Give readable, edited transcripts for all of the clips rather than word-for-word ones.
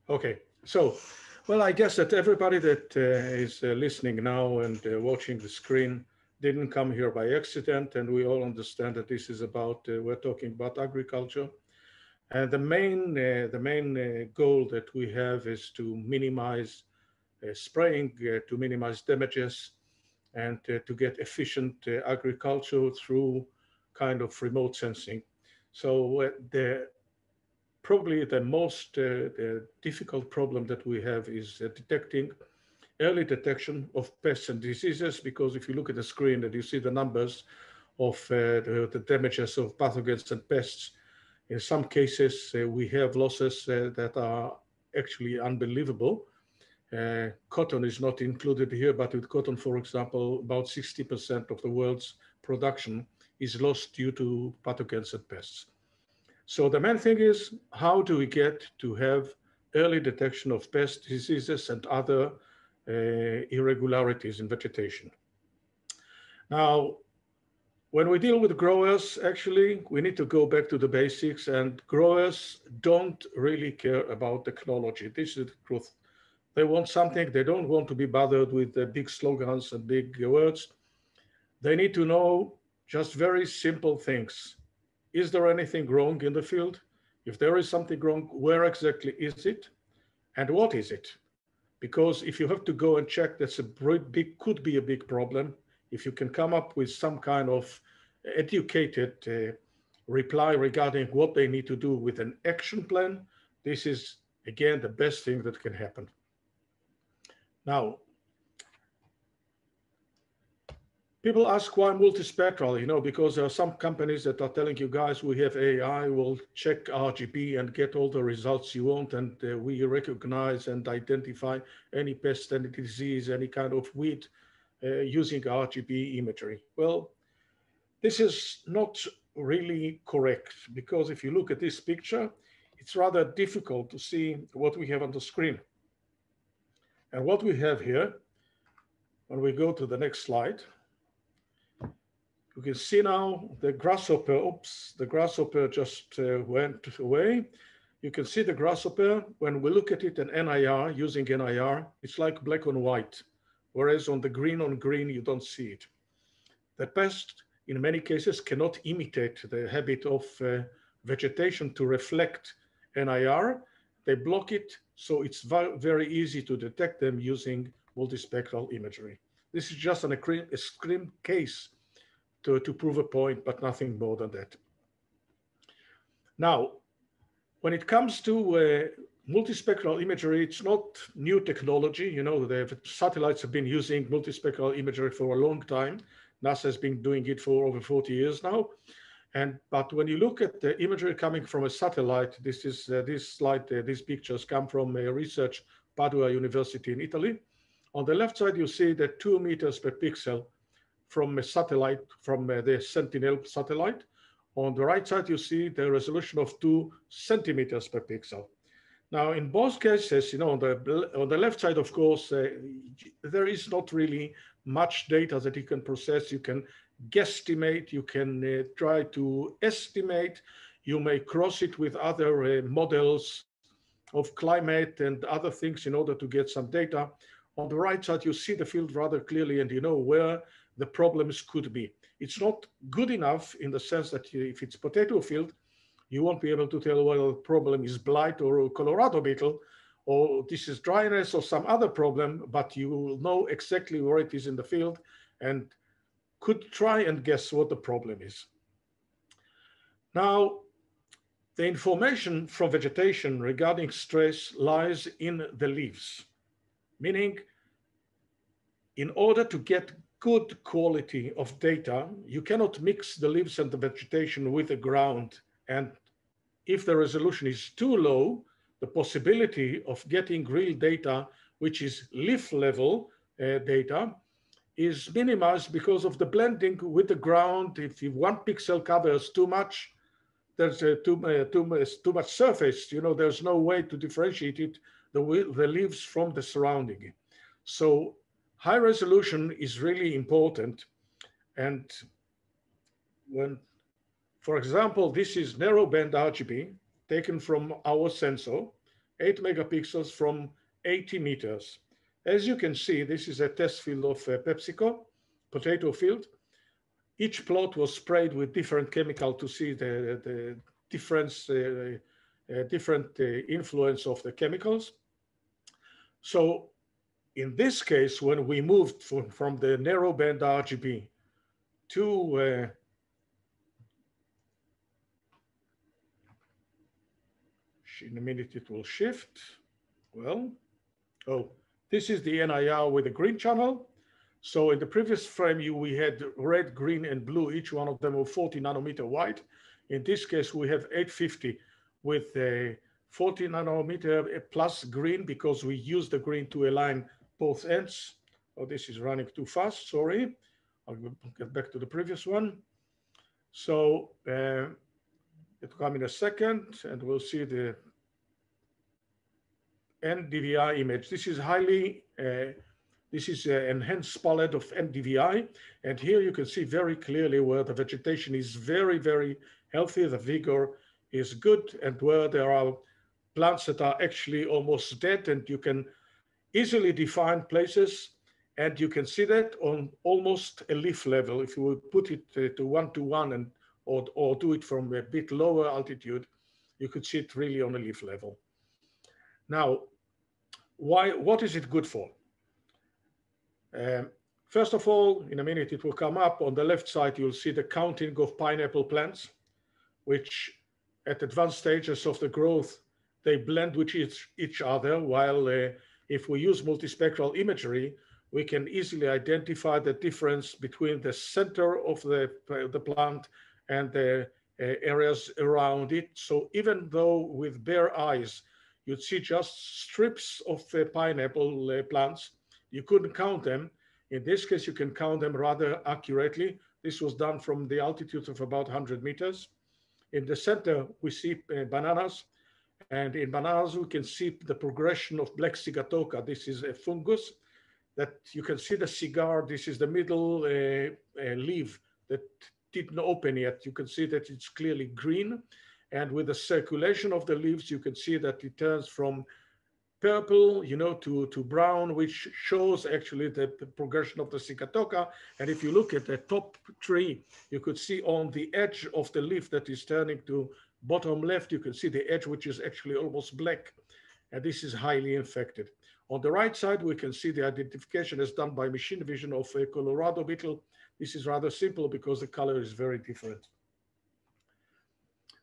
Okay, so, well, I guess that everybody that is listening now and watching the screen didn't come here by accident, and we all understand that this is about, we're talking about agriculture. And the main goal that we have is to minimize spraying, to minimize damages, and to get efficient agriculture through kind of remote sensing. So probably the most difficult problem that we have is detecting early detection of pests and diseases, because if you look at the screen and you see the numbers of the damages of pathogens and pests, in some cases we have losses that are actually unbelievable. Cotton is not included here, but with cotton, for example, about 60% of the world's production is lost due to pathogens and pests. So the main thing is, how do we get to have early detection of pest diseases and other irregularities in vegetation? Now, when we deal with growers, actually, we need to go back to the basics, and growers don't really care about technology. This is the truth. They want something. They don't want to be bothered with the big slogans and big words. They need to know just very simple things. Is there anything wrong in the field? If there is something wrong, where exactly is it? And what is it? Because if you have to go and check, that's could be a big problem. If you can come up with some kind of educated reply regarding what they need to do with an action plan, this is, again, the best thing that can happen. Now, people ask why multispectral, because there are some companies that are telling you guys, we have AI, we'll check RGB and get all the results you want, and we recognize and identify any pest, any disease, any kind of weed using RGB imagery. Well, this is not really correct, because if you look at this picture, it's rather difficult to see what we have on the screen. And what we have here, when we go to the next slide, you can see now the grasshopper. Oops, the grasshopper just went away. You can see the grasshopper. When we look at it in NIR, using NIR, it's like black on white, whereas on the green on green, you don't see it. The pest, in many cases, cannot imitate the habit of vegetation to reflect NIR. They block it, so it's very easy to detect them using multispectral imagery. This is just an extreme case to prove a point, but nothing more than that. Now, when it comes to multispectral imagery, it's not new technology. The satellites have been using multispectral imagery for a long time. NASA has been doing it for over 40 years now. But when you look at the imagery coming from a satellite, these pictures come from a research Padua University in Italy. On the left side, you see the 2 meters per pixel from a satellite, from the Sentinel satellite. On the right side, you see the resolution of 2 centimeters per pixel. Now, in both cases, on the left side, of course, there is not really much data that you can process. You can guesstimate, you can try to estimate, you may cross it with other models of climate and other things in order to get some data. On the right side, you see the field rather clearly, and you know where the problems could be. It's not good enough in the sense that if it's potato field, you won't be able to tell whether the problem is blight or a Colorado beetle, or this is dryness or some other problem, but you will know exactly where it is in the field and could try and guess what the problem is. Now, the information from vegetation regarding stress lies in the leaves, meaning in order to get good quality of data, you cannot mix the leaves and the vegetation with the ground. And if the resolution is too low, the possibility of getting real data, which is leaf level data, is minimized because of the blending with the ground. If 1 pixel covers too much, there's too much surface. There's no way to differentiate it, the leaves from the surrounding. So high resolution is really important. And when, for example, this is narrow band RGB taken from our sensor, 8 megapixels from 80 meters. As you can see, this is a test field of PepsiCo, potato field. Each plot was sprayed with different chemical to see the difference, different influence of the chemicals. So in this case, when we moved from the narrow band RGB to in a minute it will shift. Well, oh, this is the NIR with the green channel. So in the previous frame, we had red, green, and blue. Each one of them were 40 nanometer wide. In this case, we have 850 with a 40 nanometer plus green because we use the green to align both ends. Oh, this is running too fast, sorry. I'll get back to the previous one. So it will come in a second and we'll see the NDVI image. This is highly, this is an enhanced palette of NDVI. And here you can see very clearly where the vegetation is very, very healthy. The vigor is good, and where there are plants that are actually almost dead, and you can easily define places, and you can see that on almost a leaf level. If you would put it to 1-to-1 and or do it from a bit lower altitude, you could see it really on a leaf level. Now, what is it good for? First of all, in a minute it will come up. On the left side, you'll see the counting of pineapple plants, which at advanced stages of the growth, they blend with each other, while if we use multispectral imagery, we can easily identify the difference between the center of the plant and the areas around it. So even though with bare eyes, you'd see just strips of pineapple plants, you couldn't count them. In this case, you can count them rather accurately. This was done from the altitude of about 100 meters. In the center, we see bananas. And in bananas, we can see the progression of black sigatoka. This is a fungus that you can see the cigar. This is the middle leaf that didn't open yet. You can see that it's clearly green. And with the circulation of the leaves, you can see that it turns from purple, to brown, which shows actually the progression of the sigatoka. And if you look at the top tree, you could see on the edge of the leaf that is turning to bottom left, you can see the edge, which is actually almost black. And this is highly infected. On the right side, we can see the identification is done by machine vision of a Colorado beetle. This is rather simple because the color is very different.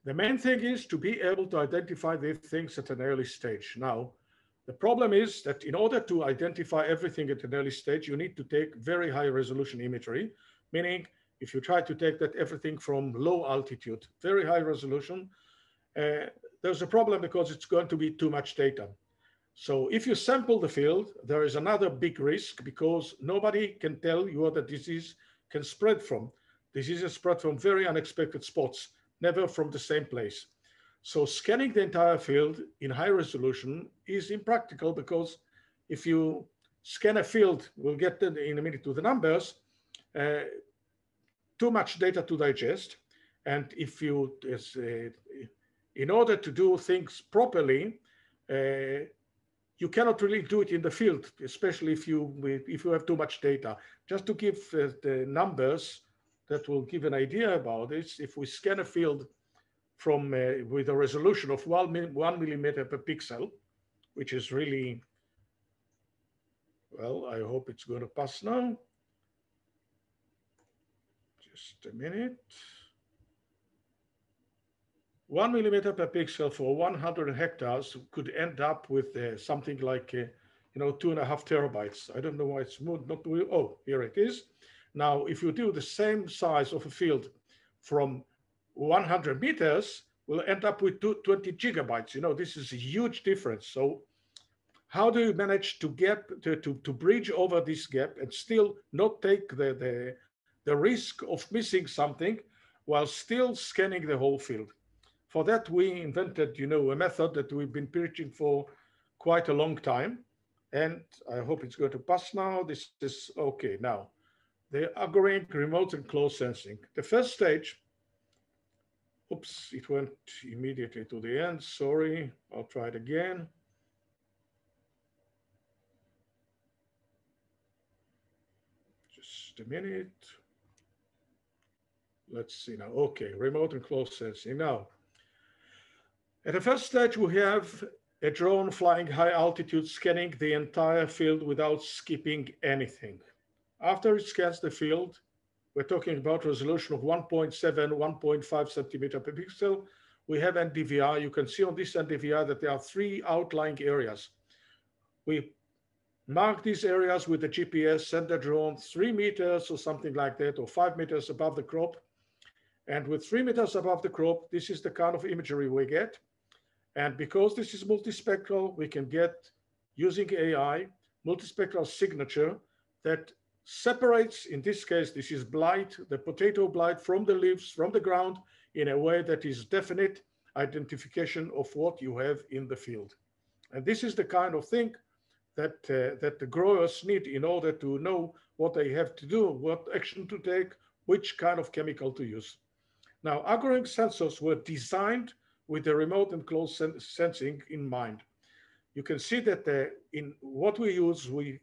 The main thing is to be able to identify these things at an early stage. Now, the problem is that in order to identify everything at an early stage, you need to take very high resolution imagery, meaning if you try to take that everything from low altitude, very high resolution, there's a problem because it's going to be too much data. So if you sample the field, there is another big risk because nobody can tell you where the disease can spread from. Diseases spread from very unexpected spots, never from the same place. So scanning the entire field in high resolution is impractical because if you scan a field, we'll get in a minute to the numbers, too much data to digest. And if you, in order to do things properly, you cannot really do it in the field, especially if you have too much data. Just to give the numbers that will give an idea about this, if we scan a field from with a resolution of 1 millimeter per pixel, which is really, well, I hope it's going to pass now. Just a minute. 1 millimeter per pixel for 100 hectares could end up with something like, 2.5 terabytes. I don't know why it's not, oh, here it is. Now, if you do the same size of a field from 100 meters, we'll end up with 20 gigabytes. This is a huge difference. So how do you manage to get to bridge over this gap and still not take the risk of missing something while still scanning the whole field? For that, we invented, a method that we've been preaching for quite a long time. And I hope it's going to pass now. This is okay. Now, the Agrowing remote and close sensing. The first stage, oops, it went immediately to the end. Sorry, I'll try it again. Just a minute. Let's see now. Okay, remote and close sensing. Now, at the first stage, we have a drone flying high altitude scanning the entire field without skipping anything. After it scans the field, we're talking about resolution of 1.7, 1.5 centimeter per pixel. We have NDVI. You can see on this NDVI that there are 3 outlying areas. We mark these areas with the GPS, send the drone 3 meters or something like that, or 5 meters above the crop. And with 3 meters above the crop, this is the kind of imagery we get. And because this is multispectral, we can get, using AI, multispectral signature that separates, in this case, this is blight, the potato blight from the leaves, from the ground, in a way that is definite identification of what you have in the field. And this is the kind of thing that the growers need in order to know what they have to do, what action to take, which kind of chemical to use. Now, Agrowing sensors were designed with the remote and close sensing in mind. You can see that in what we use, we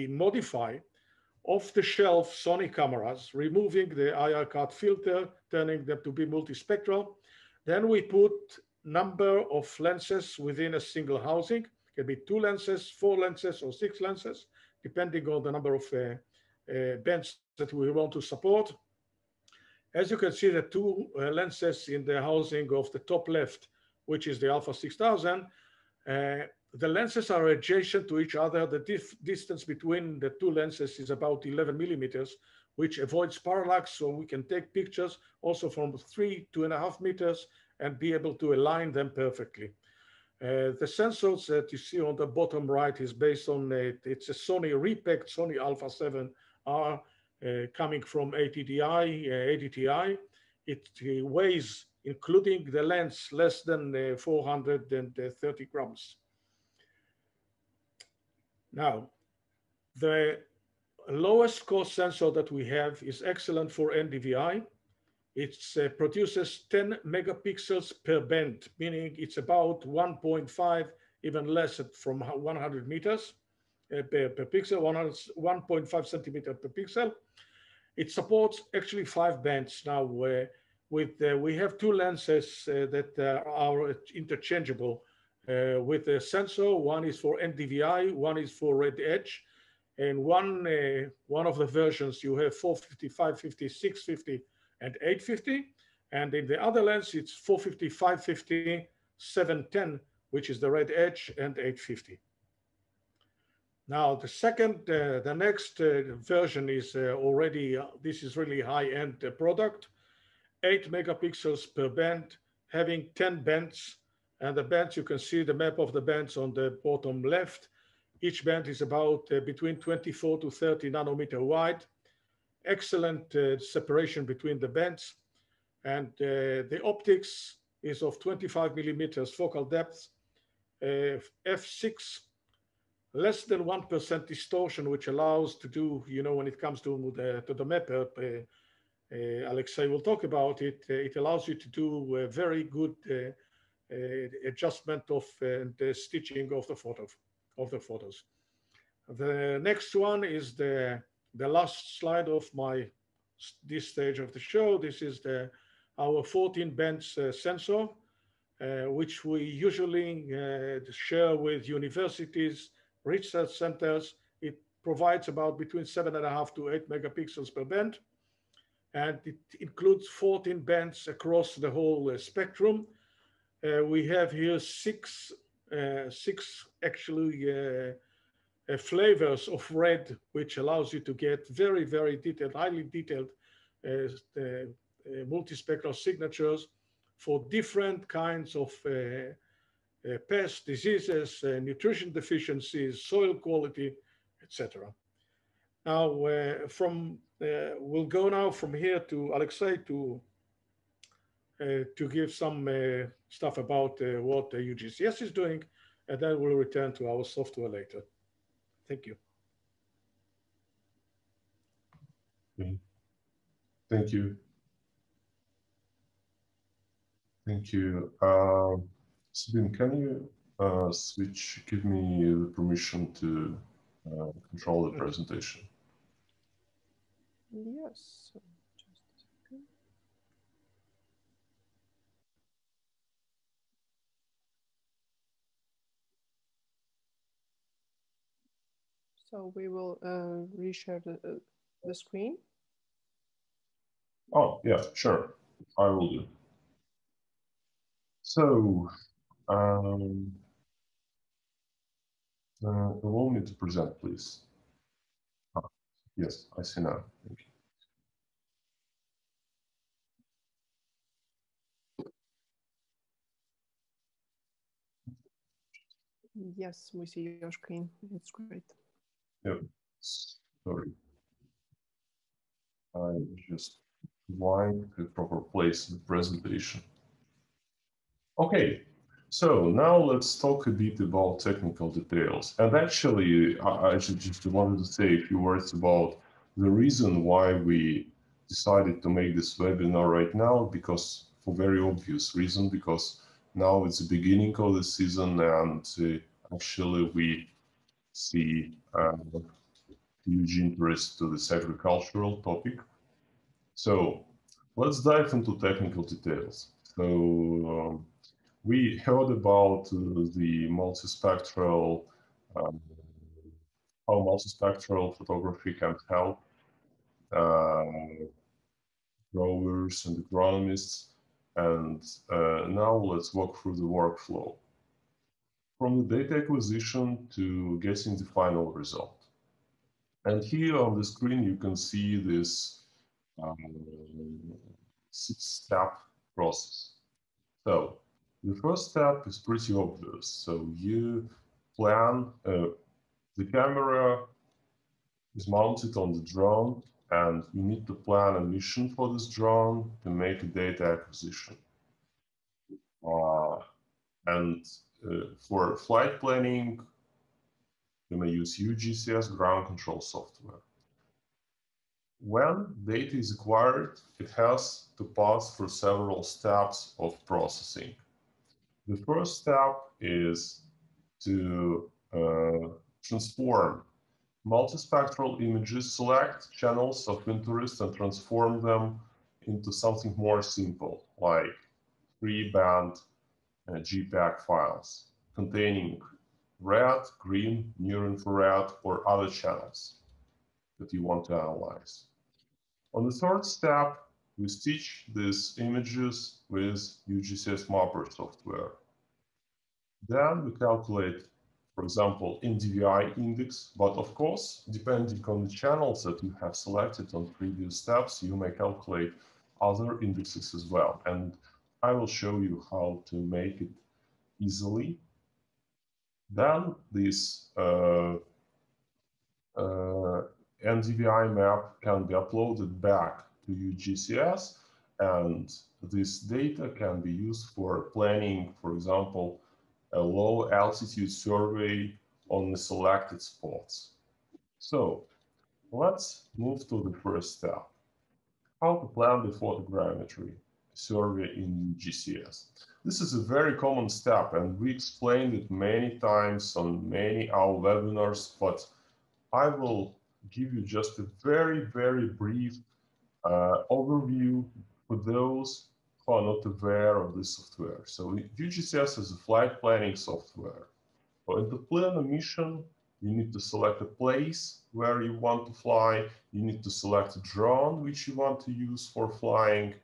modify off-the-shelf Sony cameras, removing the IR cut filter, turning them to be multispectral. Then we put number of lenses within a single housing. It can be 2 lenses, 4 lenses, or 6 lenses, depending on the number of bands that we want to support. As you can see, the 2 lenses in the housing of the top left, which is the Alpha 6000, the lenses are adjacent to each other. The distance between the 2 lenses is about 11 millimeters, which avoids parallax, so we can take pictures also from 3 to 2.5 meters and be able to align them perfectly. The sensors that you see on the bottom right is based on, it's a Sony repacked Sony Alpha 7R coming from ADTI. It weighs, including the lens, less than 430 grams. Now, the lowest cost sensor that we have is excellent for NDVI. It produces 10 megapixels per band, meaning it's about 1.5, even less from 100 meters per pixel, 1.5 centimeter per pixel. It supports actually 5 bands now. We have 2 lenses that are interchangeable with the sensor. One is for NDVI, one is for red edge, and one of the versions you have 450, 550, 650, and 850, and in the other lens it's 450, 550, 710, which is the red edge, and 850. Now the next version is already, this is really high-end product, 8 megapixels per band, having 10 bands, and the bands, you can see the map of the bands on the bottom left. Each band is about between 24 to 30 nanometer wide. Excellent separation between the bands, and the optics is of 25 millimeters focal depth, f6, less than 1% distortion, which allows to do, you know, when it comes to the mapper, Alexei will talk about it, it allows you to do a very good adjustment of the stitching of the photos. The next one is the last slide of this stage of the show. This is our 14 bands sensor, which we usually share with universities, research centers. It provides about between 7.5 to 8 megapixels per band, and it includes 14 bands across the whole spectrum. We have here six actually flavors of red, which allows you to get very, very detailed, highly detailed multispectral signatures for different kinds of pests, diseases, nutrition deficiencies, soil quality, etc. Now, we'll go now from here to Alexei to give some stuff about what UgCS is doing, and then we'll return to our software later. Thank you. Okay. Thank you. Thank you. Sabine, can you give me the permission to control the presentation? Yes, just a second. So we will reshare the screen. Oh, yeah, sure. I will do. So, allow me to present, please. Yes, I see now. Thank you. Yes, we see your screen. It's great. Yeah, sorry. I just find the proper place in the presentation. Okay, so now let's talk a bit about technical details. And actually, I just wanted to say a few words about the reason why we decided to make this webinar right now, because for very obvious reason, because now it's the beginning of the season and actually we see huge interest to this agricultural topic. So let's dive into technical details. So we heard about the multispectral, how multispectral photography can help growers and agronomists. And now let's walk through the workflow from the data acquisition to getting the final result. And here on the screen, you can see this 6-step process. So the first step is pretty obvious. So you plan, the camera is mounted on the drone, and you need to plan a mission for this drone to make a data acquisition. And for flight planning, you may use UgCS ground control software. When data is acquired, it has to pass through several steps of processing. The first step is to transform multispectral images, select channels of interest and transform them into something more simple, like 3-band JPEG files containing red, green, near-infrared, or other channels that you want to analyze. On the third step, we stitch these images with UgCS Mapper software. Then we calculate, for example, NDVI index, but of course, depending on the channels that you have selected on previous steps, you may calculate other indexes as well. And I will show you how to make it easily. Then this NDVI map can be uploaded back to UgCS, and this data can be used for planning, for example, a low altitude survey on the selected spots. So let's move to the first step. How to plan the photogrammetry survey in UgCS. This is a very common step, and we explained it many times on many our webinars, but I will give you just a very, very brief overview for those who are not aware of this software. So UgCS is a flight planning software. But to plan a mission, you need to select a place where you want to fly. You need to select a drone which you want to use for flying,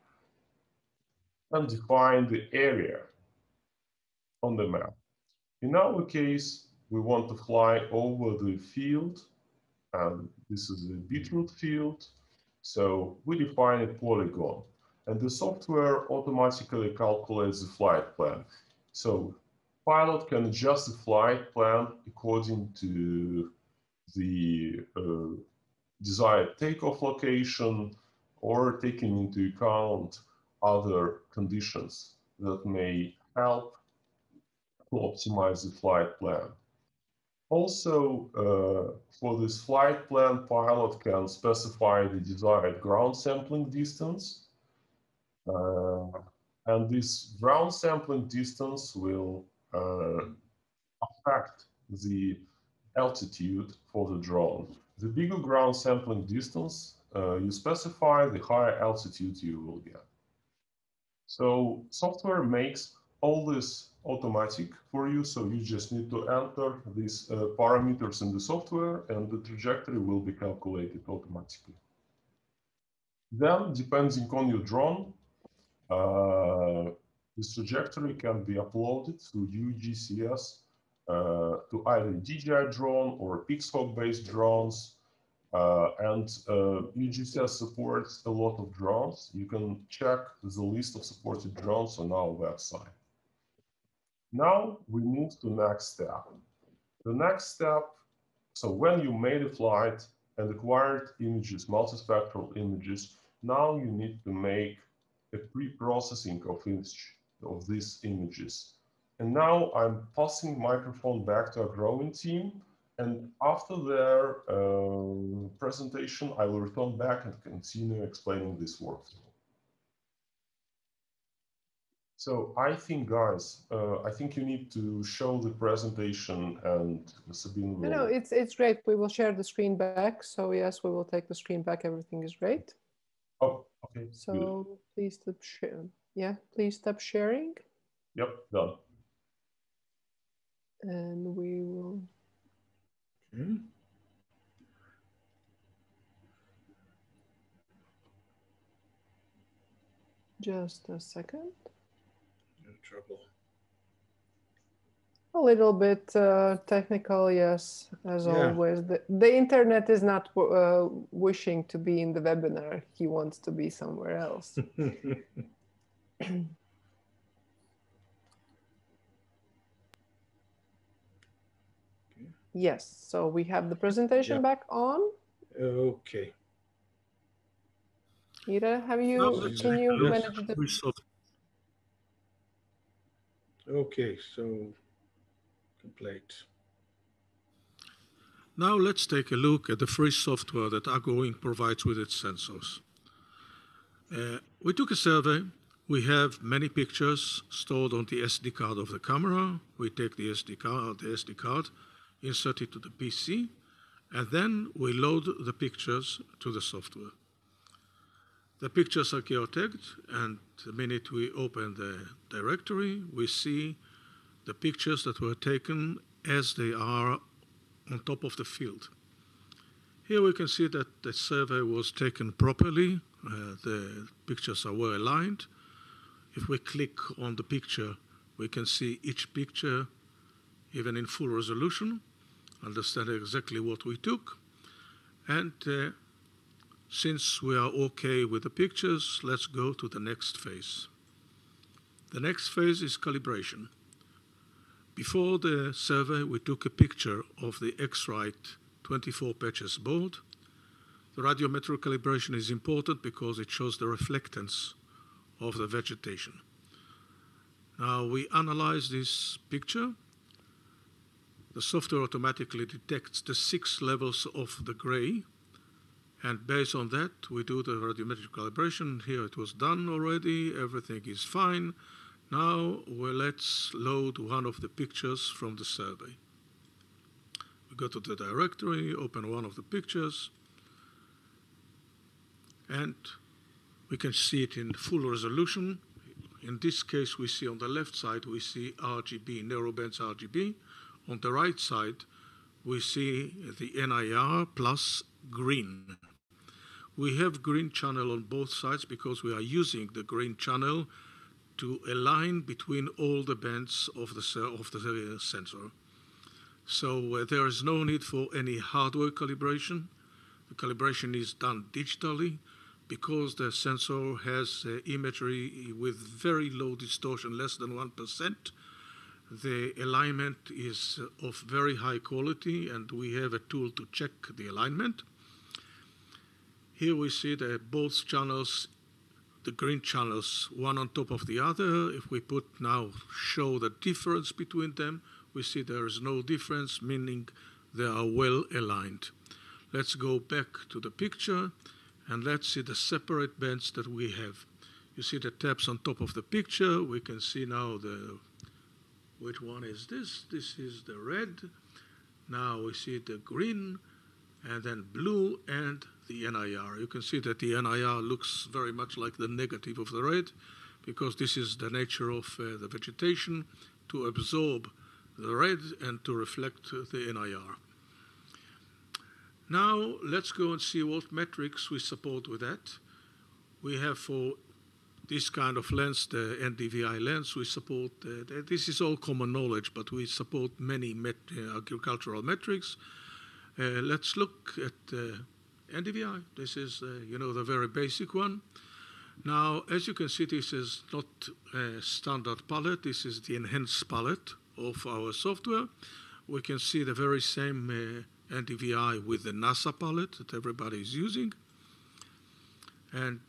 and define the area on the map. In our case, we want to fly over the field, and this is a beetroot field. So we define a polygon, and the software automatically calculates the flight plan. So pilot can adjust the flight plan according to the desired takeoff location, or taking into account other conditions that may help to optimize the flight plan. Also, for this flight plan, pilot can specify the desired ground sampling distance. And this ground sampling distance will affect the altitude for the drone. The bigger ground sampling distance, you specify, the higher altitude you will get. So software makes all this automatic for you, so you just need to enter these parameters in the software and the trajectory will be calculated automatically. Then, depending on your drone, this trajectory can be uploaded through UgCS to either DJI drone or Pixhawk-based drones. UgCS supports a lot of drones. You can check the list of supported drones on our website. Now we move to the next step. The next step, so when you made a flight and acquired images, multispectral images, now you need to make a pre-processing of these images. And now I'm passing microphone back to Agrowing team. And after their presentation, I will return back and continue explaining this workflow. So I think, guys, I think you need to show the presentation and Sabine will... No, it's great. We will share the screen back. So yes, we will take the screen back. Everything is great. Oh, okay. So good. Please stop sharing. Yeah, please stop sharing. Yep, done. And we will... Okay. Just a second. No trouble. A little bit technical, yes, as always. The internet is not wishing to be in the webinar. He wants to be somewhere else. Yes, so we have the presentation back on. Okay. Ira, can you manage the... Okay, so complete. Now let's take a look at the free software that Agrowing provides with its sensors. We took a survey. We have many pictures stored on the SD card of the camera. We take the SD card, insert it to the PC, and then we load the pictures to the software. The pictures are geotagged, and the minute we open the directory, we see the pictures that were taken as they are on top of the field. Here we can see that the survey was taken properly. The pictures are well aligned. If we click on the picture, we can see each picture, even in full resolution, understand exactly what we took. And since we are okay with the pictures, let's go to the next phase. The next phase is calibration. Before the survey, we took a picture of the X-Rite 24 patches board. The radiometric calibration is important because it shows the reflectance of the vegetation. Now we analyze this picture. The software automatically detects the 6 levels of the gray. And based on that, we do the radiometric calibration. Here it was done already. Everything is fine. Now, let's load one of the pictures from the survey. We go to the directory, open one of the pictures, and we can see it in full resolution. In this case, we see on the left side, we see RGB, narrowbands RGB. On the right side, we see the NIR plus green. We have green channel on both sides because we are using the green channel to align between all the bands of the sensor. So there is no need for any hardware calibration. The calibration is done digitally because the sensor has imagery with very low distortion, less than 1%. The alignment is of very high quality, and we have a tool to check the alignment. Here we see that both channels, the green channels, one on top of the other. If we show the difference between them, we see there is no difference, meaning they are well aligned. Let's go back to the picture and let's see the separate bands that we have. You see the tabs on top of the picture. We can see now which one is this? This is the red. Now we see the green, and then blue and the NIR. You can see that the NIR looks very much like the negative of the red, because this is the nature of the vegetation, to absorb the red and to reflect the NIR. Now let's go and see what metrics we support with that. We have for this kind of lens, the NDVI lens, we support, this is all common knowledge, but we support many agricultural metrics. Let's look at NDVI. This is, the very basic one. Now, as you can see, this is not a standard palette. This is the enhanced palette of our software. We can see the very same NDVI with the NASA palette that everybody is using. And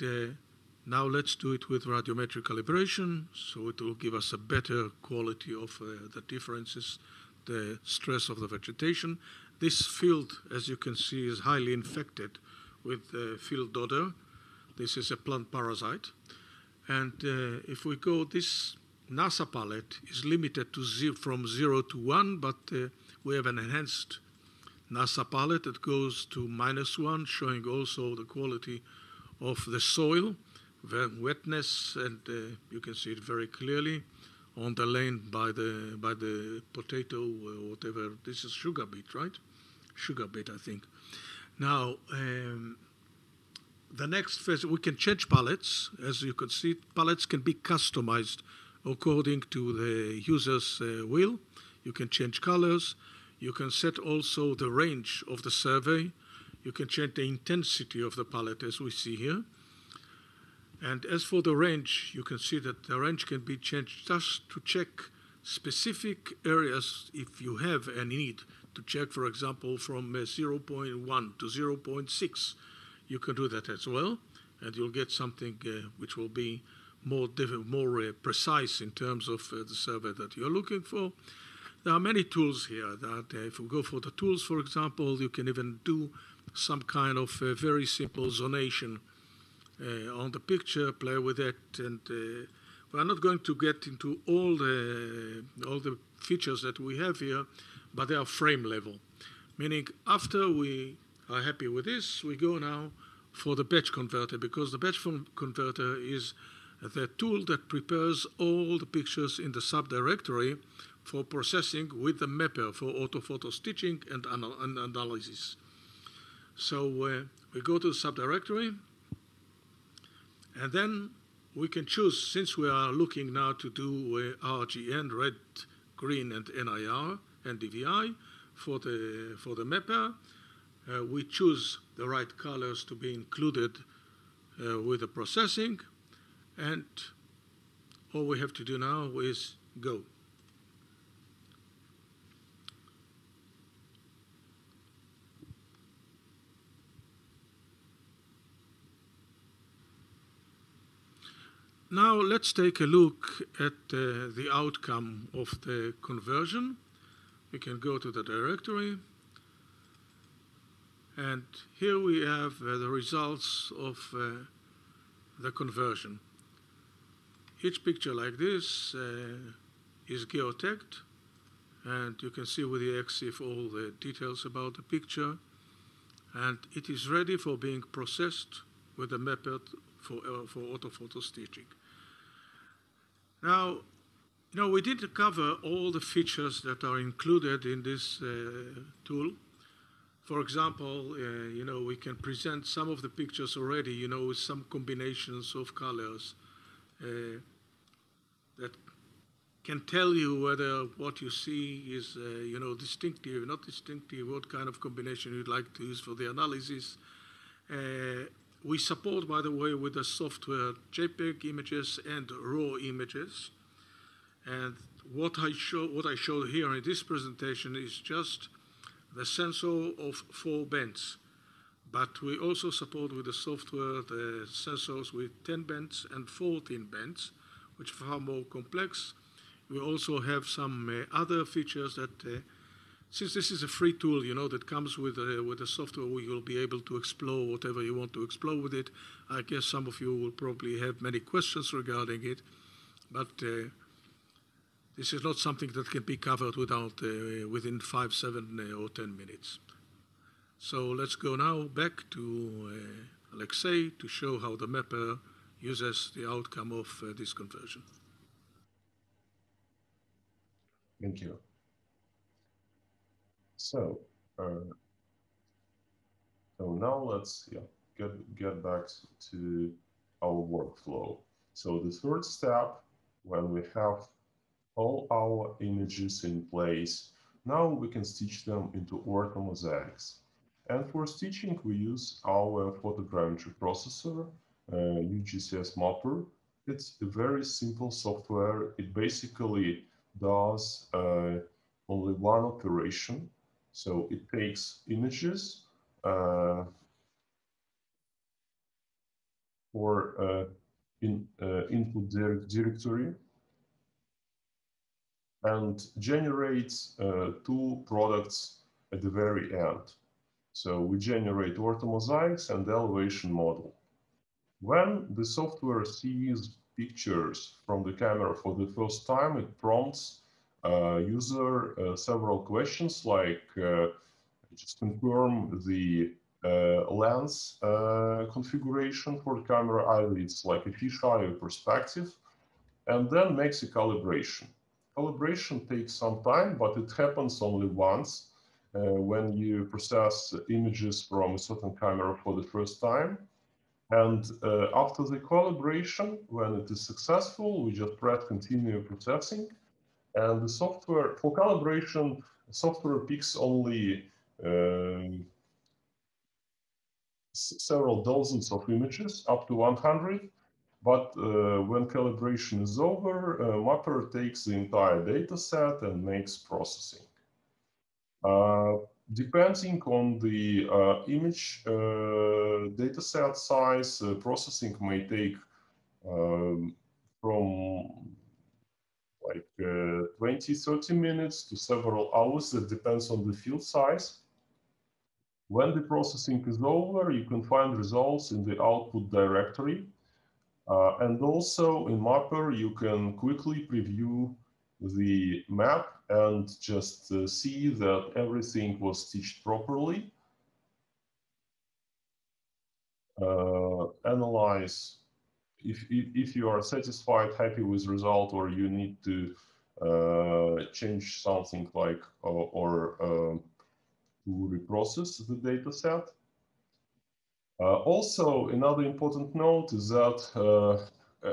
now let's do it with radiometric calibration, so it will give us a better quality of the differences, the stress of the vegetation. This field, as you can see, is highly infected with field dodder. This is a plant parasite. And if we go, this NASA palette is limited to from 0 to 1, but we have an enhanced NASA palette that goes to -1, showing also the quality of the soil, wetness, and you can see it very clearly on the lane by the potato or whatever. This is sugar beet, right? Sugar beet, I think. Now, the next phase, we can change palettes. As you can see, palettes can be customized according to the user's will. You can change colors. You can set also the range of the survey. You can change the intensity of the palette, as we see here. And as for the range, you can see that the range can be changed just to check specific areas if you have a need to check, for example, from 0.1 to 0.6. You can do that as well, and you'll get something which will be more precise in terms of the survey that you're looking for. There are many tools here that if we go for the tools, for example, you can even do some kind of very simple zonation on the picture, play with it, and we're not going to get into all the features that we have here, but they are frame level, meaning after we are happy with this, we go now for the batch converter, because the batch converter is the tool that prepares all the pictures in the subdirectory for processing with the mapper for orthophoto stitching and analysis. So we go to the subdirectory, and then we can choose, since we are looking now to do RGN, red, green, and NIR, NDVI, for the mapper, we choose the right colors to be included with the processing, and all we have to do now is go. Now let's take a look at the outcome of the conversion. We can go to the directory, and here we have the results of the conversion. Each picture like this is geotagged, and you can see with the EXIF all the details about the picture, and it is ready for being processed with the mapper for orthophoto stitching. Now, we didn't cover all the features that are included in this tool. For example, we can present some of the pictures already, with some combinations of colors that can tell you whether what you see is, distinctive, not distinctive, what kind of combination you'd like to use for the analysis. We support, by the way, with the software JPEG images and RAW images. And what I show here in this presentation is just the sensor of 4 bands. But we also support with the software the sensors with 10 bands and 14 bands, which are far more complex. We also have some other features that, since this is a free tool, that comes with the software, we will be able to explore whatever you want to explore with it. I guess some of you will probably have many questions regarding it, but this is not something that can be covered within 5, 7, or 10 minutes. So let's go now back to Alexei to show how the mapper uses the outcome of this conversion. Thank you. So, now let's get back to our workflow. So the third step, when we have all our images in place, now we can stitch them into orthomosaics. And for stitching, we use our photogrammetry processor, UgCS Mapper. It's a very simple software. It basically does only one operation. So it takes images for input directory and generates two products at the very end. So we generate orthomosaics and the elevation model. When the software sees pictures from the camera for the first time, it prompts user several questions like just confirm the lens configuration for the camera, either it's like a fisheye or perspective, and then makes a calibration. Calibration takes some time, but it happens only once when you process images from a certain camera for the first time. And after the calibration, when it is successful, we just press continue processing. And the software, for calibration, software picks only several dozens of images, up to 100. But when calibration is over, Mapper takes the entire data set and makes processing. Depending on the image dataset size, processing may take from like 20-30 minutes to several hours. That depends on the field size. When the processing is over, you can find results in the output directory. And also in Mapper, you can quickly preview the map and just see that everything was stitched properly. Analyze if you are satisfied, happy with result, or you need to change something like to reprocess the data set. Also, another important note is that,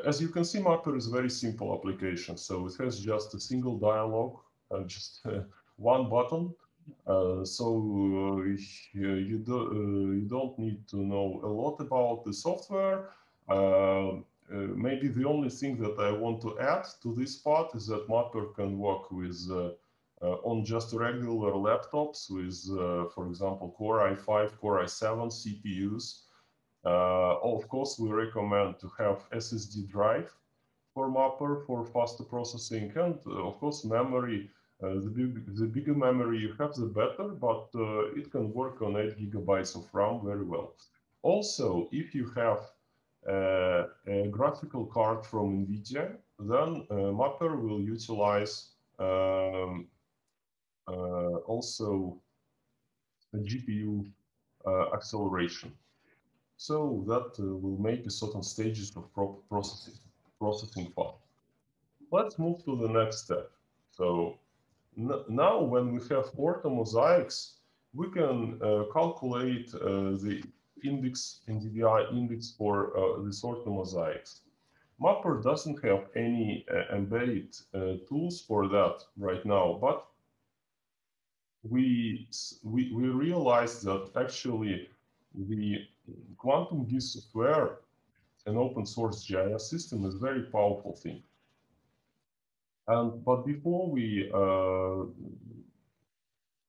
as you can see, Mapper is a very simple application. So it has just a single dialog and just one button. So you don't need to know a lot about the software. Maybe the only thing that I want to add to this part is that Mapper can work with on just regular laptops with, for example, Core i5, Core i7 CPUs. Of course, we recommend to have SSD drive for Mapper for faster processing, and of course, memory. The bigger memory you have, the better, but it can work on 8 GB of RAM very well. Also, if you have a graphical card from NVIDIA, then Mapper will utilize also a GPU acceleration. So that will make a certain stages of processing fast. Let's move to the next step. So now when we have orthomosaics, we can calculate the index, NDVI index for this orthomosaics. Mapper doesn't have any embedded tools for that right now, but we realized that actually the quantum GIS software, an open source GIS system, is a very powerful thing. But before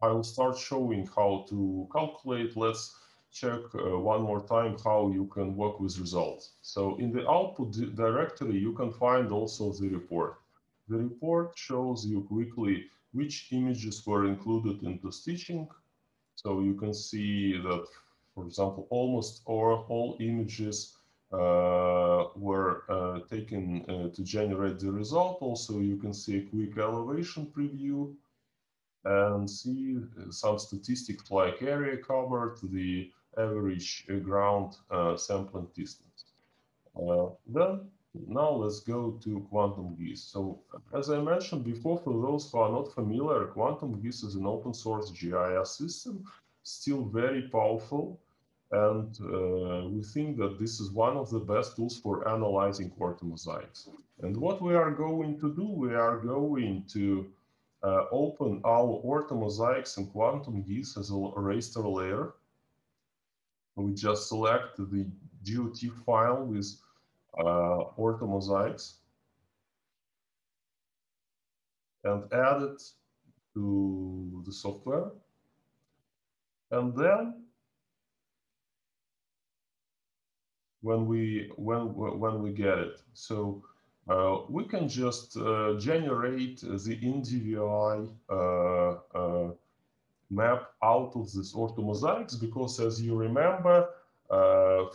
I will start showing how to calculate. Let's check one more time how you can work with results. So in the output directory, you can find also the report. The report shows you quickly which images were included into stitching. So you can see that, for example, almost all images were taken to generate the result. Also, you can see a quick elevation preview. and see some statistics like area covered, the average ground sampling distance. Then now let's go to Quantum GIS. So as I mentioned before, for those who are not familiar, Quantum GIS is an open source GIS system, still very powerful. And we think that this is one of the best tools for analyzing orthomosaics. And what we are going to do, we are going to open our orthomosaics in Quantum GIS as a raster layer. We just select the GOT file with orthomosaics and add it to the software. And then when we get it, so we can just generate the NDVI map out of this orthomosaics, because as you remember,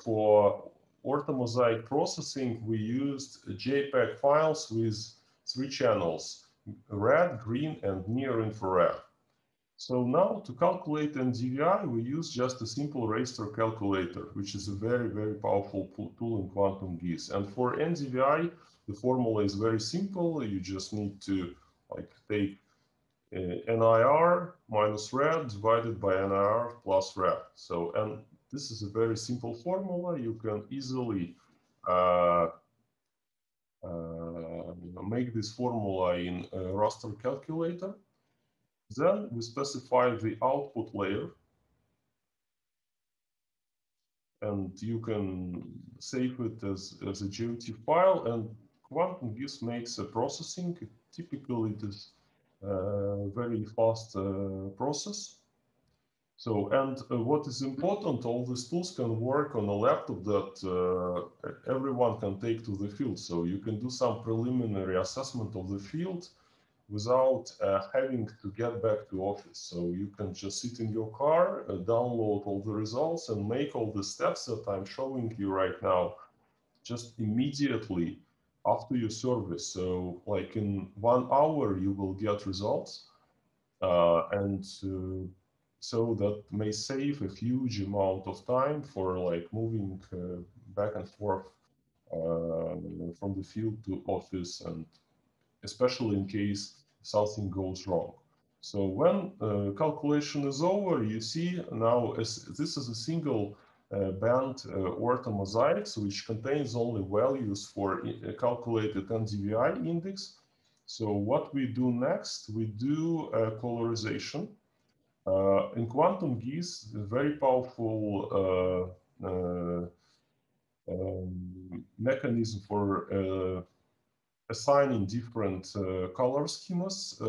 for orthomosaic processing, we used JPEG files with 3 channels, red, green, and near infrared. So now to calculate NDVI, we use just a simple raster calculator, which is a very, very powerful tool in Quantum GIS. And for NDVI, the formula is very simple. You just need to take NIR minus red divided by NIR plus red. So, and this is a very simple formula. You can easily make this formula in a raster calculator. Then we specify the output layer, and you can save it as a GOT file, and Quantum GIS makes a processing. Typically, it is very fast process. So, and what is important, all these tools can work on a laptop that everyone can take to the field. So you can do some preliminary assessment of the field without having to get back to office. So you can just sit in your car, download all the results, and make all the steps that I'm showing you right now just immediately after your service. So like in 1 hour, you will get results. So that may save a huge amount of time for like moving back and forth from the field to office, and especially in case something goes wrong. So when calculation is over, you see now this is a single band orthomosaics, which contains only values for calculated NDVI index. So what we do next, we do colorization. In Quantum GIS, a very powerful mechanism for assigning different color schemas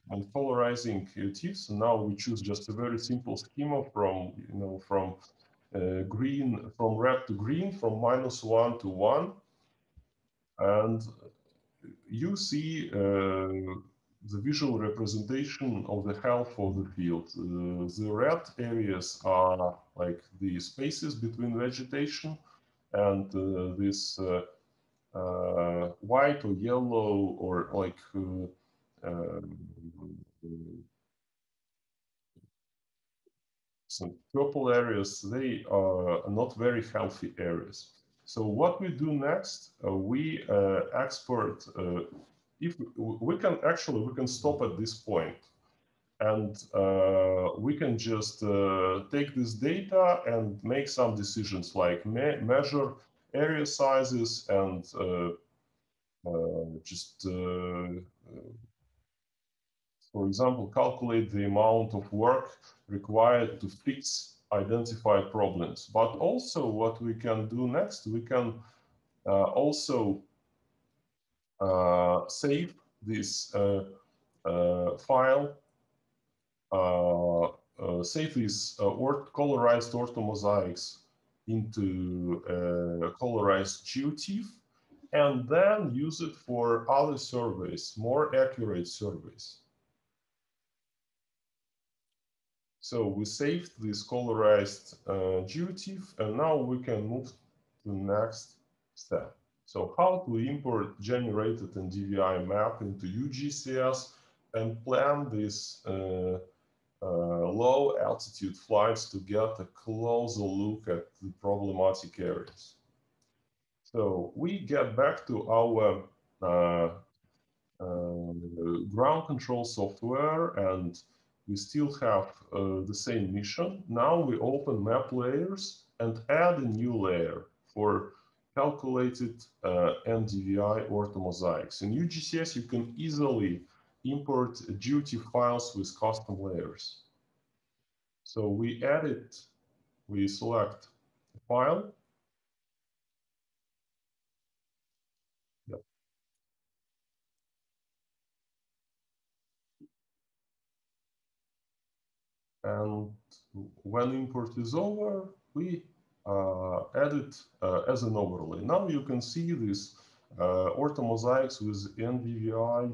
and polarizing TIFFs. So now we choose just a very simple schema from green, from red to green, from -1 to 1, and you see the visual representation of the health of the field. The red areas are like the spaces between vegetation, and this white or yellow or like some purple areas, they are not very healthy areas. So what we do next, we export. If we can stop at this point, and we can just take this data and make some decisions, like measure area sizes and for example, calculate the amount of work required to fix identified problems. But also what we can do next, we can also save this file, save these colorized orthomosaics into colorized GeoTIFF, and then use it for other surveys, more accurate surveys. So we saved this colorized GeoTIFF, and now we can move to the next step. So how to import generated NDVI map into UgCS and plan these low altitude flights to get a closer look at the problematic areas. So we get back to our ground control software, and we still have the same mission. Now we open map layers and add a new layer for calculated NDVI orthomosaics. In UgCS, you can easily import duty files with custom layers. So we edit, we select a file. Yep. And when import is over, we add it as an overlay. Now you can see this orthomosaics with NDVI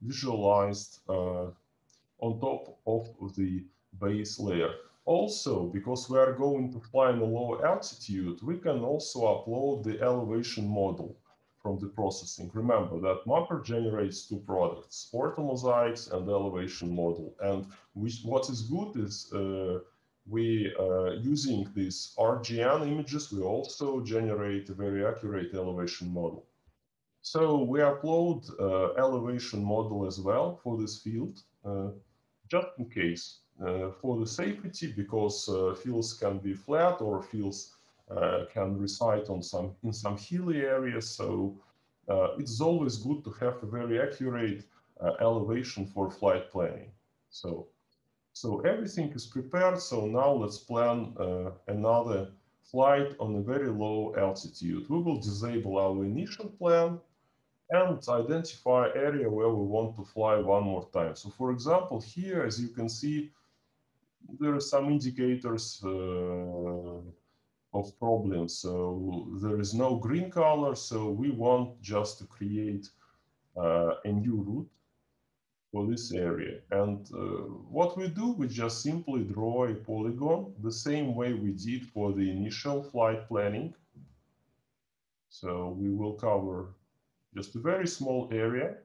visualized on top of the base layer. Also, because we are going to fly in a low altitude, we can also upload the elevation model from the processing. Remember that Mapper generates two products, Orthomosaics and elevation model. And what is good is we using these RGN images, we also generate a very accurate elevation model. So we upload elevation model as well for this field, just in case, for the safety, because fields can be flat or fields can reside on in some hilly areas. So it's always good to have a very accurate elevation for flight planning. So everything is prepared. So now let's plan another flight on a very low altitude. We will disable our initial plan and identify area where we want to fly one more time. So for example, here, as you can see, there are some indicators of problems. So there is no green color. So we want just to create a new route for this area. And what we do, we just simply draw a polygon the same way we did for the initial flight planning. So we will cover just a very small area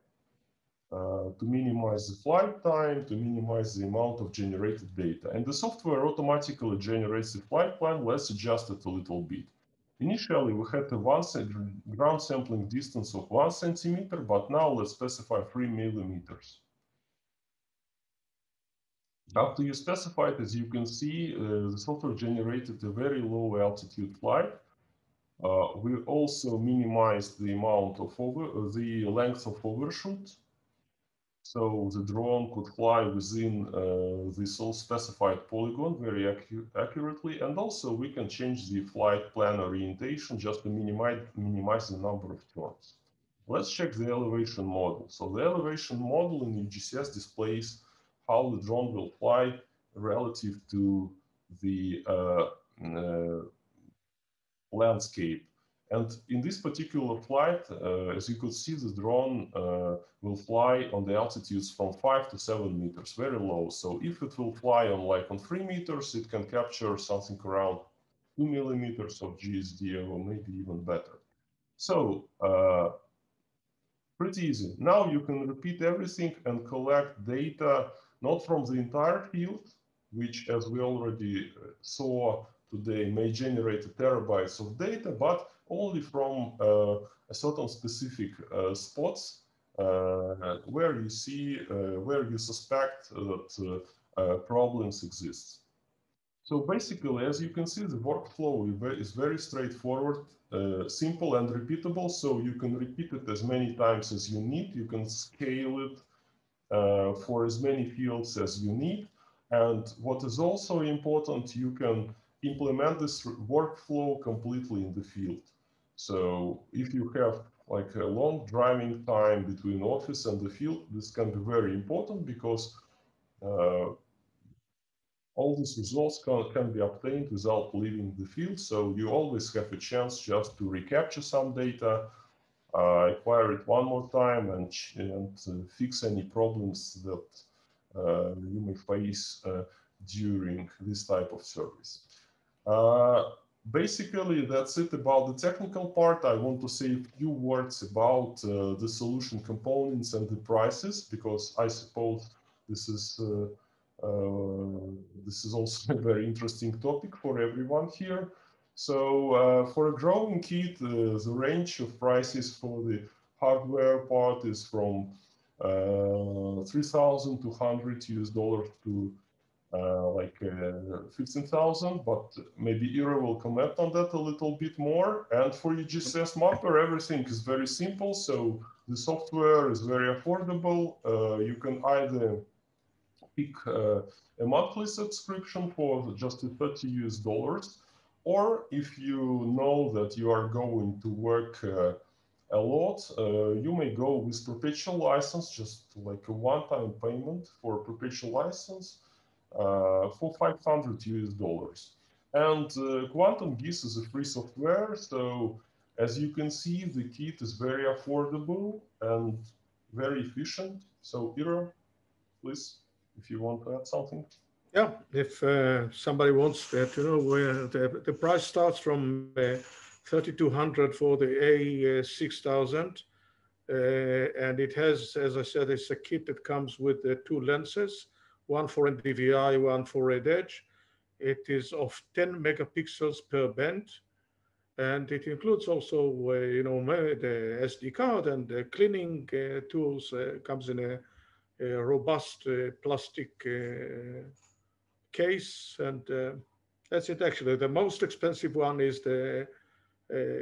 to minimize the flight time, to minimize the amount of generated data. And the software automatically generates the flight plan. Let's adjust it a little bit. Initially, we had a ground sampling distance of 1 centimeter, but now let's specify 3 millimeters. After you specify it, as you can see, the software generated a very low altitude flight. We also minimized the amount of the length of overshoot. So the drone could fly within this all specified polygon very accurately. And also we can change the flight plan orientation just to minimize the number of turns. Let's check the elevation model. So the elevation model in UgCS displays how the drone will fly relative to the landscape. And in this particular flight, as you could see, the drone will fly on the altitudes from 5 to 7 meters, very low. So if it will fly on 3 meters, it can capture something around 2 millimeters of GSD, or maybe even better. So pretty easy. Now you can repeat everything and collect data, not from the entire field, which, as we already saw today, may generate terabytes of data, but only from a certain specific spots where you see, where you suspect that problems exist. So basically, as you can see, the workflow is very straightforward, simple and repeatable. So you can repeat it as many times as you need. You can scale it for as many fields as you need. And what is also important, you can implement this workflow completely in the field. So if you have like a long driving time between office and the field, this can be very important because all these results can be obtained without leaving the field. So you always have a chance just to recapture some data, acquire it one more time, and fix any problems that you may face during this type of service. basically, that's it about the technical part. I want to say a few words about the solution components and the prices, because I suppose this is also a very interesting topic for everyone here. So for a growing kit, the range of prices for the hardware part is from $3,200 US to like 15,000, but maybe Ira will comment on that a little bit more. And for UgCS Mapper, everything is very simple. So the software is very affordable. You can either pick a monthly subscription for just $30 US, or if you know that you are going to work a lot, you may go with perpetual license, just like a one-time payment for perpetual license for $500 US. And Quantum GIS is a free software, so as you can see, the kit is very affordable and very efficient. So Ira, please, if you want to add something. Yeah, if somebody wants to know, where the price starts from 3,200 for the A6000, and it has, as I said, it's a kit that comes with two lenses, one for NDVI, one for red edge. It is of 10 megapixels per band, and it includes also, the SD card and the cleaning tools. Comes in a robust plastic case, and that's it. Actually, the most expensive one is the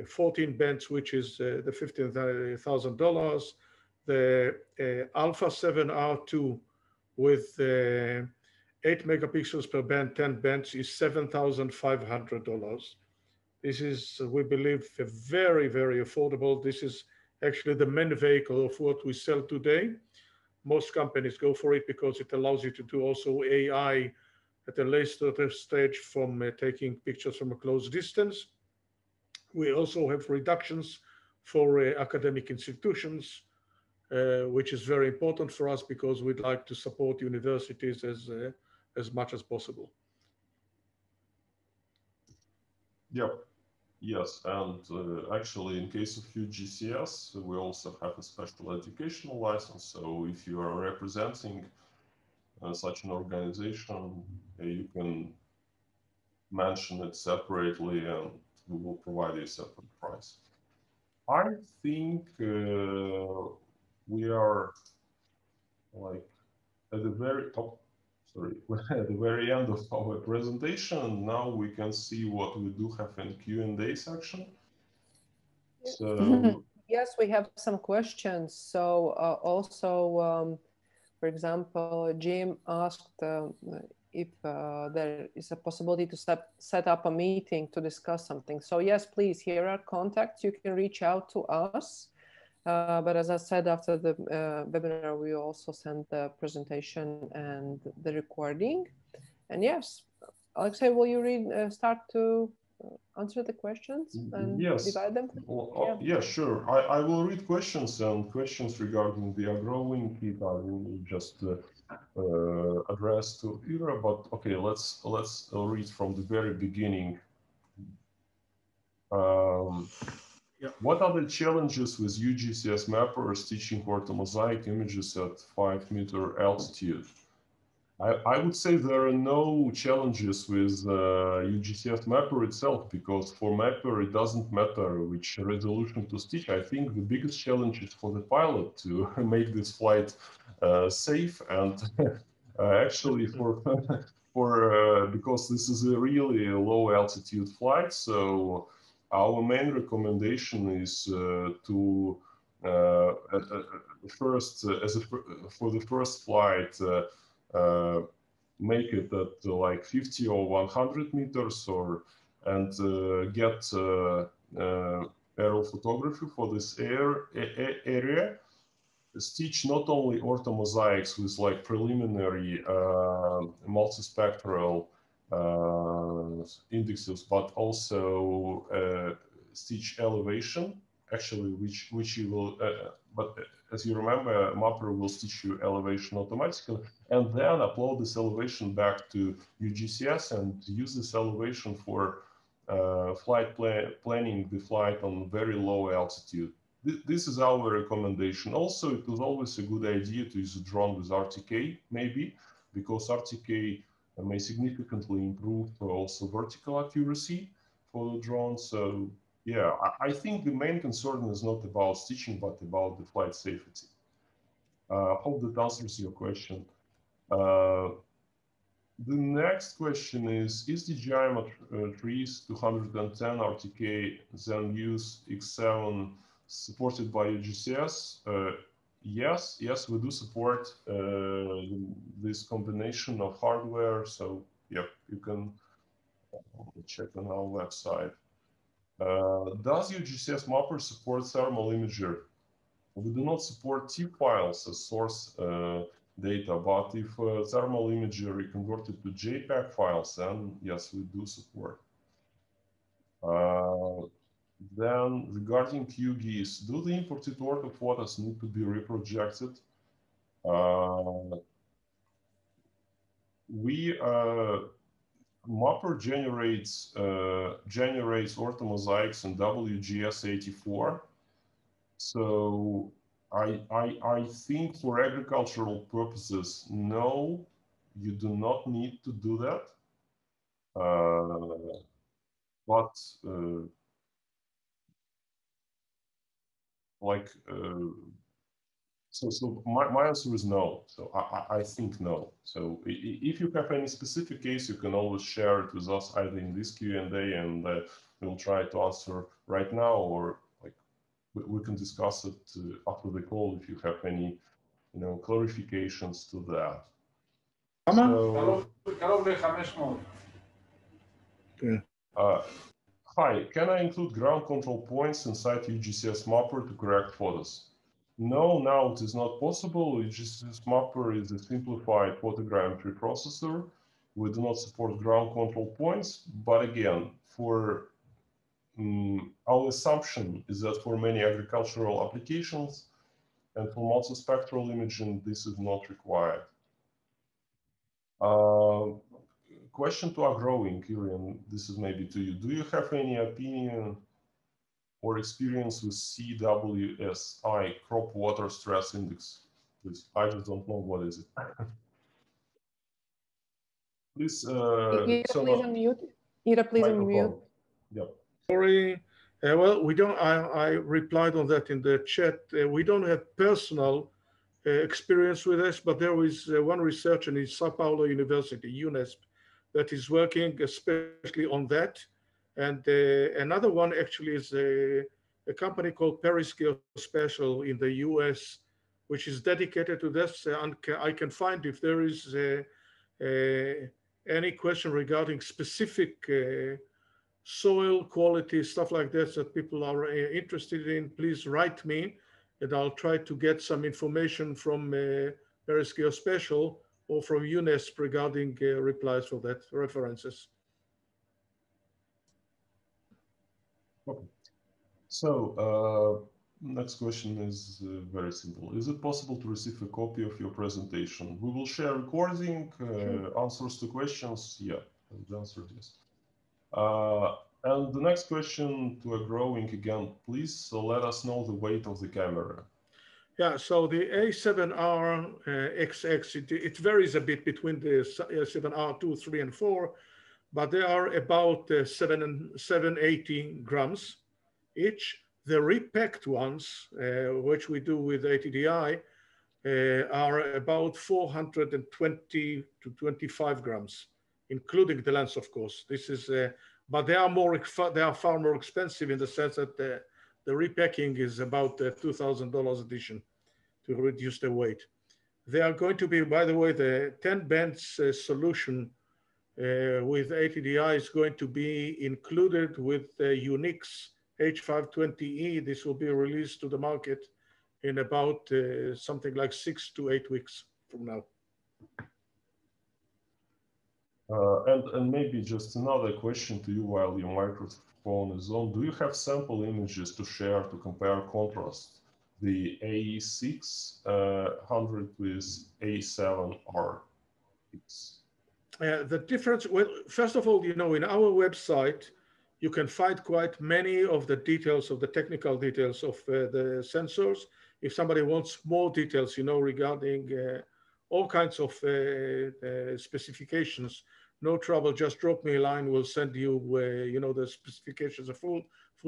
14 bands, which is the $15,000. The Alpha 7R2 with 8 megapixels per band, 10 bands is $7,500. This is, we believe, very, very affordable. This is actually the main vehicle of what we sell today. Most companies go for it because it allows you to do also AI at a later stage from taking pictures from a close distance. We also have reductions for academic institutions, which is very important for us because we'd like to support universities as much as possible. Yep. Yes, and actually, in case of QGIS, we also have a special educational license. So if you are representing such an organization, you can mention it separately, and we will provide a separate price. I think we are like at the very top. Sorry, at the very end of our presentation. Now we can see what we do have in Q&A section. So yes, we have some questions. So also, for example, Jim asked if there is a possibility to set up a meeting to discuss something. So yes, please, here are contacts. You can reach out to us. But as I said, after the webinar, we also send the presentation and the recording. And yes, Alexei, will you start to answer the questions and divide them? Yeah, sure. I will read questions, and questions regarding the Agrowing kit I will just address to Ira. But okay, let's read from the very beginning. What are the challenges with UgCS Mapper stitching orthomosaic images at 5-meter altitude? I would say there are no challenges with UgCS Mapper itself, because for Mapper it doesn't matter which resolution to stitch. I think the biggest challenge is for the pilot to make this flight safe, and actually because this is a really low altitude flight, so our main recommendation is to for the first flight make it at like 50 or 100 meters, and get aerial photography for this area. Stitch not only orthomosaics with like preliminary multispectral indexes, but also stitch elevation, actually, which you will, but as you remember, Mapper will stitch you elevation automatically, and then upload this elevation back to UgCS and use this elevation for planning the flight on very low altitude. This is our recommendation. Also, it is always a good idea to use a drone with RTK, maybe, because RTK may significantly improve also vertical accuracy for the drone. So yeah, I think the main concern is not about stitching, but about the flight safety. Hope that answers your question. The next question is DJI trees 210 RTK then use X7 supported by UgCS? Yes, we do support this combination of hardware. So yeah, you can check on our website. Does UgCS Mapper support thermal imagery? We do not support TIFF files as source data, but if thermal imagery converted to JPEG files, then yes, we do support. Then regarding QGIS, do the imported orthophotos need to be reprojected? Mapper generates Orthomosaics in WGS84. So I think for agricultural purposes, no, you do not need to do that. So my answer is no. So I think no. So if you have any specific case, you can always share it with us either in this Q&A, and we'll try to answer right now, or like we can discuss it after the call if you have any, clarifications to that. Hi, can I include ground control points inside UgCS Mapper to correct photos? No, now it is not possible. UgCS Mapper is a simplified photogrammetry processor. We do not support ground control points, but again, for our assumption is that for many agricultural applications and for multispectral imaging, this is not required. Question to Agrowing, Kirian, this is maybe to you. Do you have any opinion or experience with CWSI, crop water stress index? Please, I just don't know what is it. Please, Ira, please unmute. Ira, please unmute. Yep. Sorry. Well, we don't. I replied on that in the chat. We don't have personal experience with this, but there is one researcher in Sao Paulo University, UNESP, that is working especially on that. And another one actually is a company called Paris Geospatial in the US, which is dedicated to this. And I can find if there is any question regarding specific soil quality, stuff like that, that people are interested in, please write me, and I'll try to get some information from Paris Geospatial or from UNESP regarding replies for that, references. Okay. So next question is very simple. Is it possible to receive a copy of your presentation? We will share recording, answers to questions. Yeah, the answer is yes. And the next question to Agrowing again, please let us know the weight of the camera. Yeah, so the A7R XX, it varies a bit between the A7R 2, 3, and 4, but they are about 780 grams each. The repacked ones, which we do with ATDI, are about 420 to 25 grams, including the lens, of course. This is, but they are far more expensive in the sense that the repacking is about $2,000 addition to reduce the weight. They are going to be, by the way, the 10 bands solution with ATDI is going to be included with the Unix H520E. This will be released to the market in about something like 6 to 8 weeks from now. And maybe just another question to you while your microphone is on. Do you have sample images to share to compare contrast? The A600 with A7R. The difference, well, first of all, in our website, you can find quite many of the details, of the technical details of the sensors. If somebody wants more details, regarding all kinds of specifications, no trouble, just drop me a line. We'll send you, the specifications, the full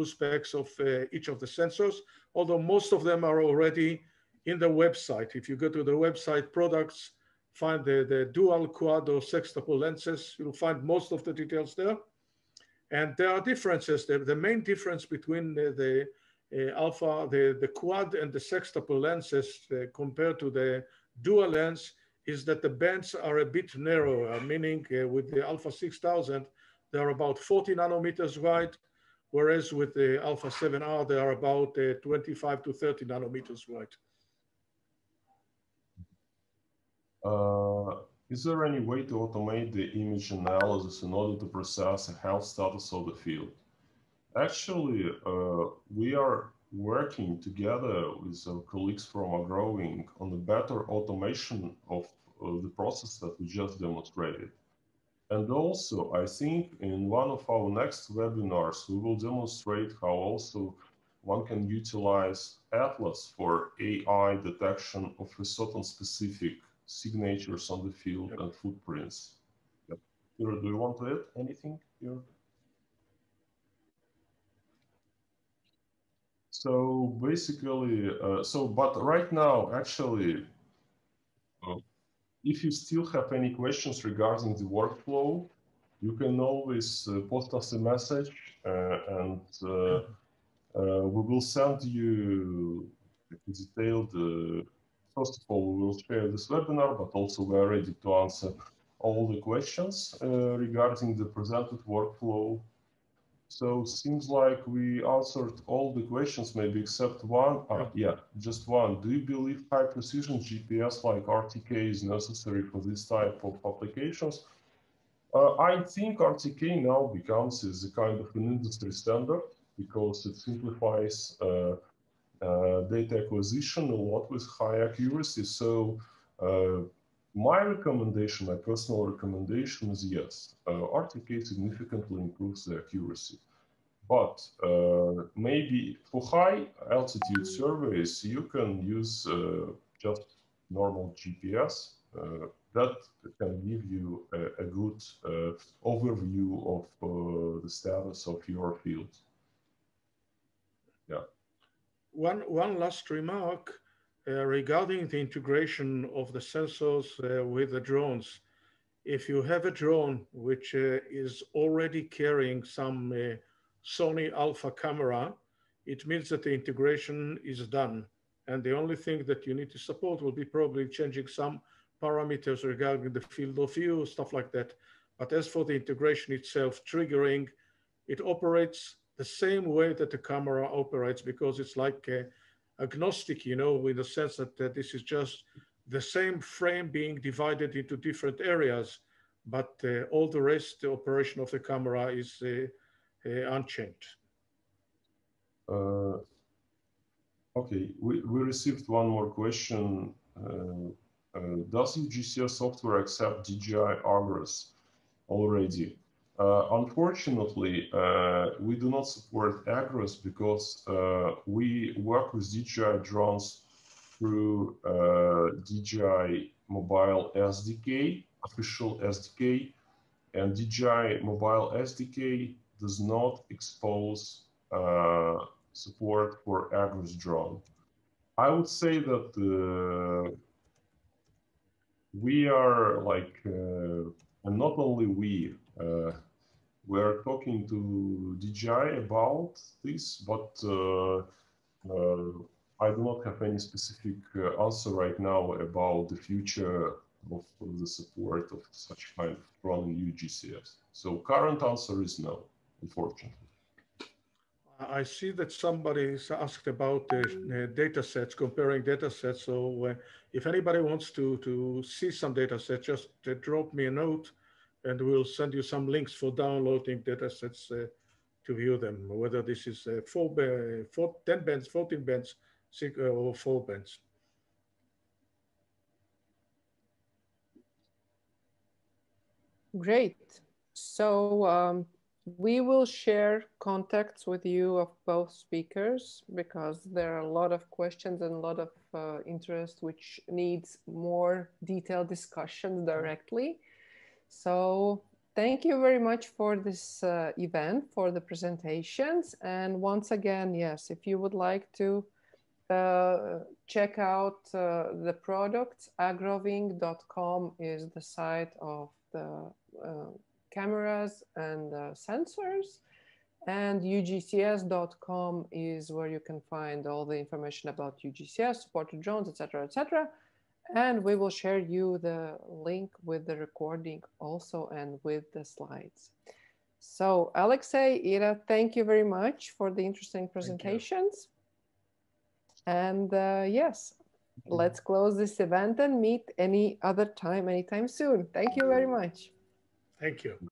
specs of each of the sensors, although most of them are already in the website. If you go to the website products, find the dual, quad, or sextuple lenses, you'll find most of the details there. And there are differences. The main difference between the alpha, the quad and the sextuple lenses compared to the dual lens is that the bands are a bit narrower, meaning with the Alpha 6000, they're about 40 nanometers wide, whereas with the Alpha 7R, they are about 25 to 30 nanometers wide. Is there any way to automate the image analysis in order to process the health status of the field? Actually, we are working together with our colleagues from Agrowing on the better automation of the process that we just demonstrated. And also, I think in one of our next webinars, we will demonstrate how also one can utilize Atlas for AI detection of a certain specific signatures on the field and footprints. Yep. Do you want to add anything here? So basically, but right now, actually, if you still have any questions regarding the workflow, you can always post us a message and we will send you detailed, first of all, we will share this webinar, but also we're ready to answer all the questions regarding the presented workflow. So seems like we answered all the questions, maybe except one. Yeah, just one. Do you believe high precision GPS like RTK is necessary for this type of applications? I think RTK now becomes a kind of an industry standard because it simplifies data acquisition a lot with high accuracy. So my recommendation, my personal recommendation is yes, RTK significantly improves the accuracy. But maybe for high altitude surveys, you can use just normal GPS. That can give you a good overview of the status of your field. Yeah. One last remark regarding the integration of the sensors with the drones. If you have a drone which is already carrying some Sony Alpha camera, it means that the integration is done. And the only thing that you need to support will be probably changing some parameters regarding the field of view, stuff like that. But as for the integration itself, triggering, it operates the same way that the camera operates because it's like agnostic, in the sense that this is just the same frame being divided into different areas, but all the rest, the operation of the camera is unchanged. Okay, we received one more question. Does UgCS software accept DJI Agros already? Unfortunately, we do not support Agros because we work with DJI drones through DJI Mobile SDK, official SDK, and DJI Mobile SDK does not expose support for Agros drone. I would say that we are like, and not only we are talking to DJI about this, but I do not have any specific answer right now about the future of the support of such kind of drone in UgCS. So current answer is no, unfortunately. I see that somebody asked about the data sets, comparing data sets. So if anybody wants to see some data sets, just drop me a note and we'll send you some links for downloading data sets to view them, whether this is 10 bands, 14 bands, 6 or 4 bands. Great. So We will share contacts with you of both speakers because there are a lot of questions and a lot of interest which needs more detailed discussions directly. So thank you very much for this event, for the presentations. And once again, yes, if you would like to check out the products, agrowing.com is the site of the cameras and sensors, and UgCS.com is where you can find all the information about UgCS, supported drones, etc., etc. And we will share you the link with the recording also and with the slides. So Alexey, Ira, thank you very much for the interesting presentations. And yes, let's close this event and meet any other time, anytime soon. Thank you very much. Thank you.